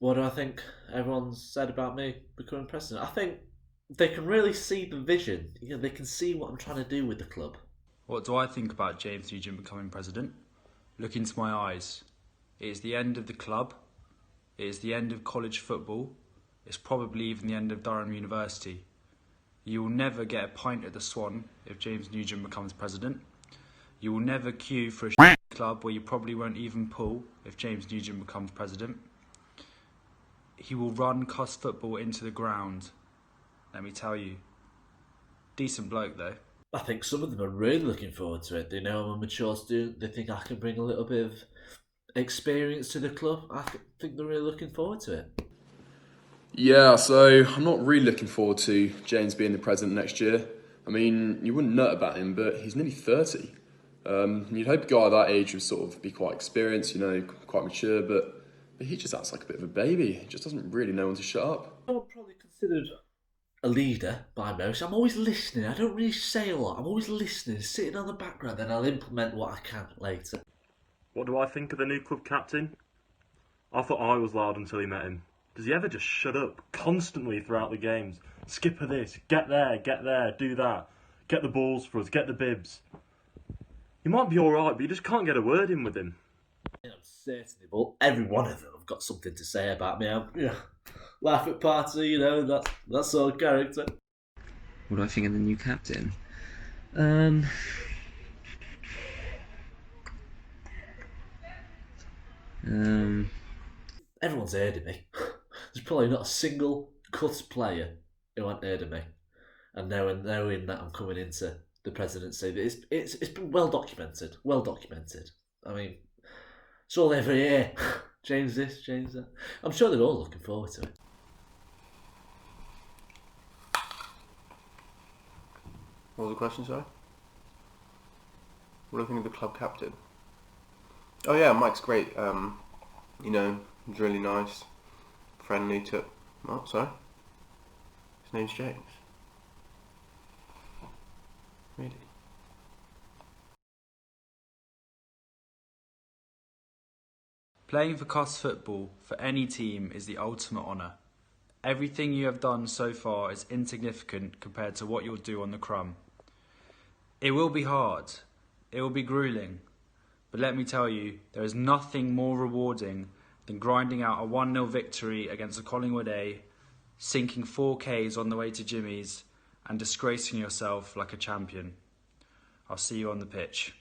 What do I think everyone's said about me becoming president? I think they can really see the vision. They can see what I'm trying to do with the club. What do I think about James Nugent becoming president? Look into my eyes. It is the end of the club. It is the end of college football. It's probably even the end of Durham University. You will never get a pint at the Swan if James Nugent becomes president. You will never queue for a club where you probably won't even pull if James Nugent becomes president. He will run Cuth football into the ground. Let me tell you. Decent bloke though. I think some of them are really looking forward to it. They know I'm a mature student. They think I can bring a little bit of experience to the club. Think they're really looking forward to it. Yeah, so I'm not really looking forward to James being the president next year. I mean, you wouldn't nut about him, but he's nearly 30. You'd hope a guy that age would sort of be quite experienced, quite mature, but he just acts like a bit of a baby. He just doesn't really know when to shut up. I'm probably considered a leader by most. I'm always listening. I don't really say a lot. I'm always listening, sitting on the background, then I'll implement what I can later. What do I think of the new club captain? I thought I was loud until he met him. Does he ever just shut up constantly throughout the games? Skipper this, get there, do that. Get the balls for us, get the bibs. He might be alright, but you just can't get a word in with him. I'm certainly, but every one of them have got something to say about me. Laugh at party, that's sort of character. What do I think of the new captain? Everyone's heard of me. There's probably not a single Cuth player who hasn't heard of me. And knowing that I'm coming into the presidency, it's been well documented. Well documented. I mean, it's all every year. Change this, change that. I'm sure they're all looking forward to it. What was the question, sorry? What do I think of the club captain? Oh yeah, Mike's great. He's really nice, friendly to... What, sorry? His name's James. Really? Playing for Cuth's football for any team is the ultimate honour. Everything you have done so far is insignificant compared to what you'll do on the crumb. It will be hard. It will be gruelling. But let me tell you, there is nothing more rewarding than grinding out a 1-0 victory against a Collingwood A, sinking 4Ks on the way to Jimmy's, and disgracing yourself like a champion. I'll see you on the pitch.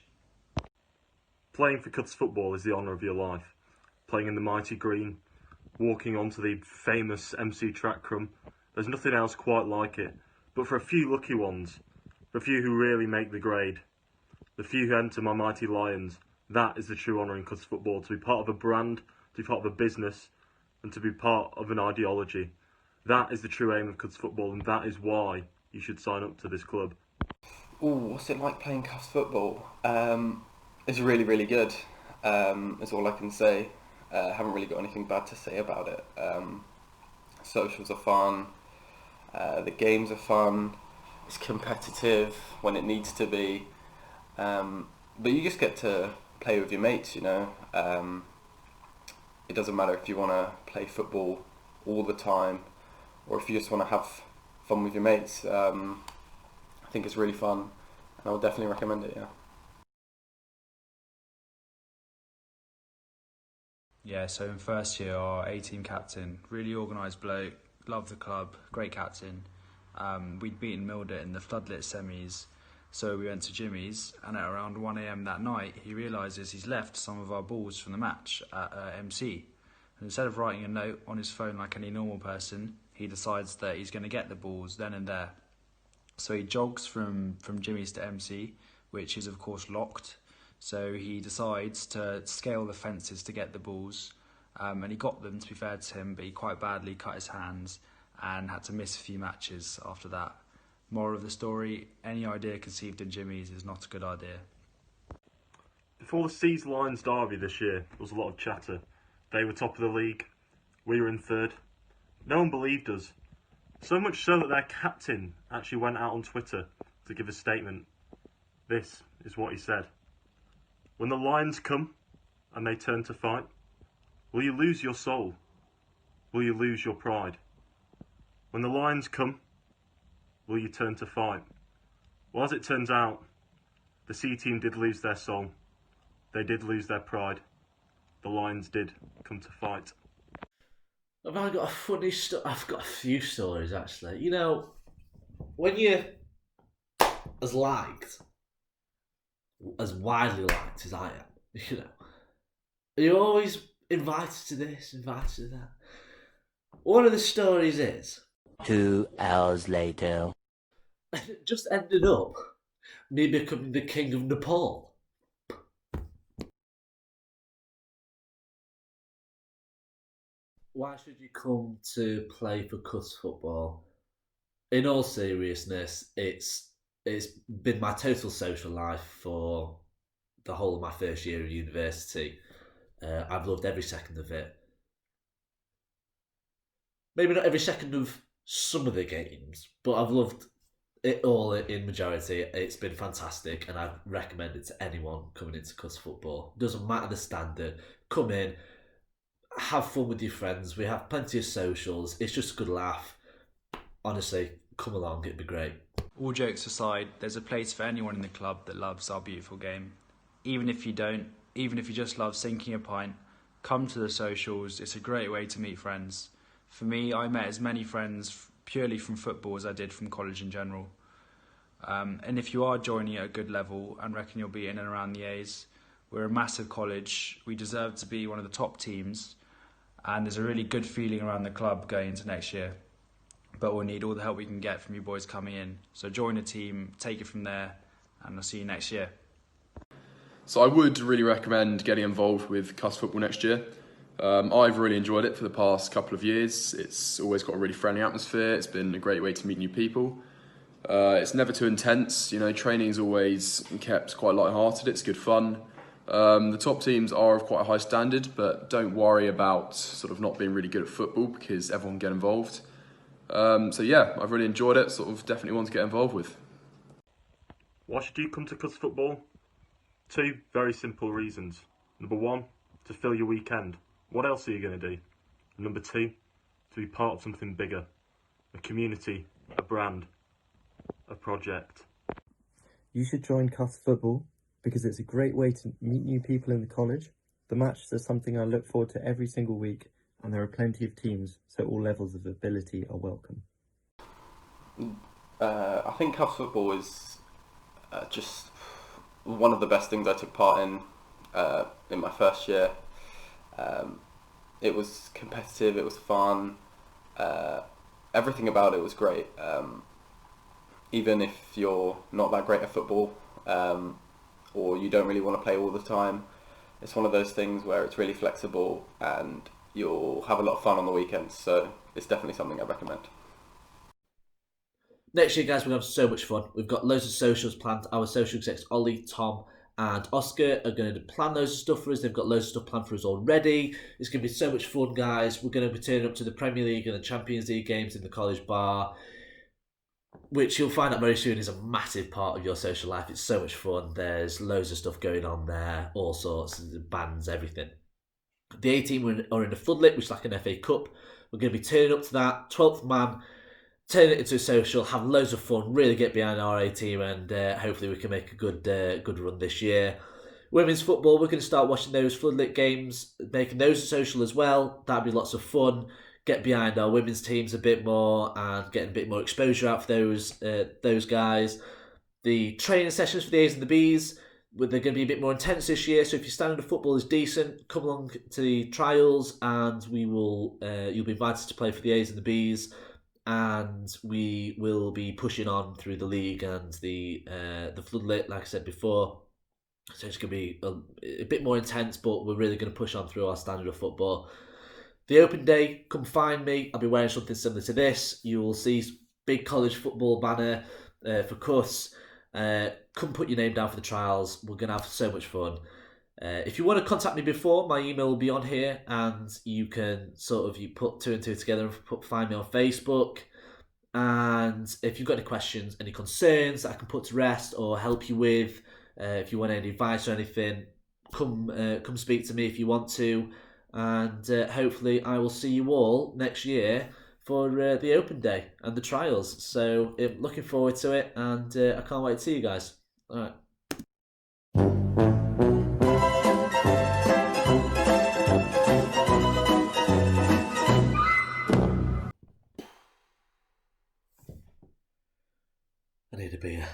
Playing for Cuth's football is the honour of your life. Playing in the mighty green, walking onto the famous MC track crumb. There's nothing else quite like it. But for a few lucky ones, for a few who really make the grade, the few who enter my mighty Lions, that is the true honour in Cuth's football. To be part of a brand, to be part of a business, and to be part of an ideology. That is the true aim of Cuth's football, and that is why you should sign up to this club. Ooh, what's it like playing Cuffs football? It's really, really good. Is all I can say. Haven't really got anything bad to say about it. Socials are fun. The games are fun. It's competitive when it needs to be. But you just get to play with your mates, It doesn't matter if you want to play football all the time or if you just want to have fun with your mates. I think it's really fun and I would definitely recommend it, yeah. Yeah, so in first year, our A-team captain, really organised bloke, loved the club, great captain. We'd beaten Milder in the floodlit semis, so we went to Jimmy's, and at around 1 a.m. that night, he realises he's left some of our balls from the match at MC. And instead of writing a note on his phone like any normal person, he decides that he's going to get the balls then and there. So he jogs from Jimmy's to MC, which is of course locked. So he decides to scale the fences to get the balls, and he got them, to be fair to him, but he quite badly cut his hands and had to miss a few matches after that. Moral of the story, any idea conceived in Jimmy's is not a good idea. Before the Seas Lions derby this year, there was a lot of chatter. They were top of the league, we were in third. No one believed us. So much so that their captain actually went out on Twitter to give a statement. This is what he said. When the Lions come and they turn to fight, will you lose your soul? will you lose your pride? When the Lions come, will you turn to fight? Well, as it turns out, the C team did lose their soul. They did lose their pride. The Lions did come to fight. Have I got a funny story? I've got a few stories actually. You know, when you're as liked, as widely liked as I am, you know, you're always invited to this, invited to that. One of the stories is 2 hours later. it just ended up me becoming the king of Nepal. Why should you come to play for Cuth football? In all seriousness, it's been my total social life for the whole of my first year of university. I've loved every second of it. Maybe not every second of some of the games, but I've loved it all in majority. It's been fantastic, and I recommend it to anyone coming into Cuss football. Doesn't matter the standard. Come in, have fun with your friends. We have plenty of socials. It's just a good laugh. Honestly, come along. It'd be great. All jokes aside, there's a place for anyone in the club that loves our beautiful game. Even if you don't, even if you just love sinking a pint, come to the socials. It's a great way to meet friends. For me, I met as many friends purely from football as I did from college in general. And if you are joining at a good level and reckon you'll be in and around the A's, we're a massive college. We deserve to be one of the top teams, and there's a really good feeling around the club going into next year. But we'll need all the help we can get from you boys coming in. So join the team, take it from there, and I'll see you next year. So I would really recommend getting involved with Cuss football next year. I've really enjoyed it for the past couple of years. It's always got a really friendly atmosphere. It's been a great way to meet new people. It's never too intense. You know, training is always kept quite light-hearted. It's good fun. The top teams are of quite a high standard, but don't worry about sort of not being really good at football because everyone can get involved. So yeah, I've really enjoyed it. Sort of definitely want to get involved with. Why should you come to Cuss football? 2 very simple reasons. Number 1, to fill your weekend. What else are you going to do? Number 2, to be part of something bigger. A community, a brand, a project. You should join Cuth Football because it's a great way to meet new people in the college. The matches are something I look forward to every single week, and there are plenty of teams, so all levels of ability are welcome. I think Cuff football is just one of the best things I took part in my first year. It was competitive, it was fun, everything about it was great. Even if you're not that great at football, or you don't really want to play all the time, it's one of those things where it's really flexible and you'll have a lot of fun on the weekends, so it's definitely something I recommend. Next year, guys, we're going to have so much fun. We've got loads of socials planned. Our social execs, Ollie, Tom, and Oscar, are going to plan loads of stuff for us. They've got loads of stuff planned for us already. It's going to be so much fun, guys. We're going to be turning up to the Premier League and the Champions League games in the college bar, which you'll find out very soon is a massive part of your social life. It's so much fun. There's loads of stuff going on there, all sorts of bands, everything. The A team are in the floodlit, which is like an FA Cup. We're going to be turning up to that, 12th man, turn it into a social, have loads of fun, really get behind our A team, and hopefully we can make a good run this year. Women's football, we're going to start watching those floodlit games, making those a social as well. That'd be lots of fun. Get behind our women's teams a bit more and getting a bit more exposure out for those guys. The training sessions for the A's and the B's, they're going to be a bit more intense this year. So if your standard of football is decent, come along to the trials, and we will. You'll be invited to play for the A's and the B's, and we will be pushing on through the league and the floodlit, like I said before. So it's going to be a bit more intense, but we're really going to push on through our standard of football. The open day, come find me. I'll be wearing something similar to this. You will see big college football banner for Cuss. Come put your name down for the trials. We're going to have so much fun. If you want to contact me before, my email will be on here, and you can you put 2 and 2 together and find me on Facebook. And if you've got any questions, any concerns that I can put to rest or help you with, if you want any advice or anything, come speak to me if you want to. and hopefully I will see you all next year for the open day and the trials. So looking forward to it, and I can't wait to see you guys. All right. I need a beer.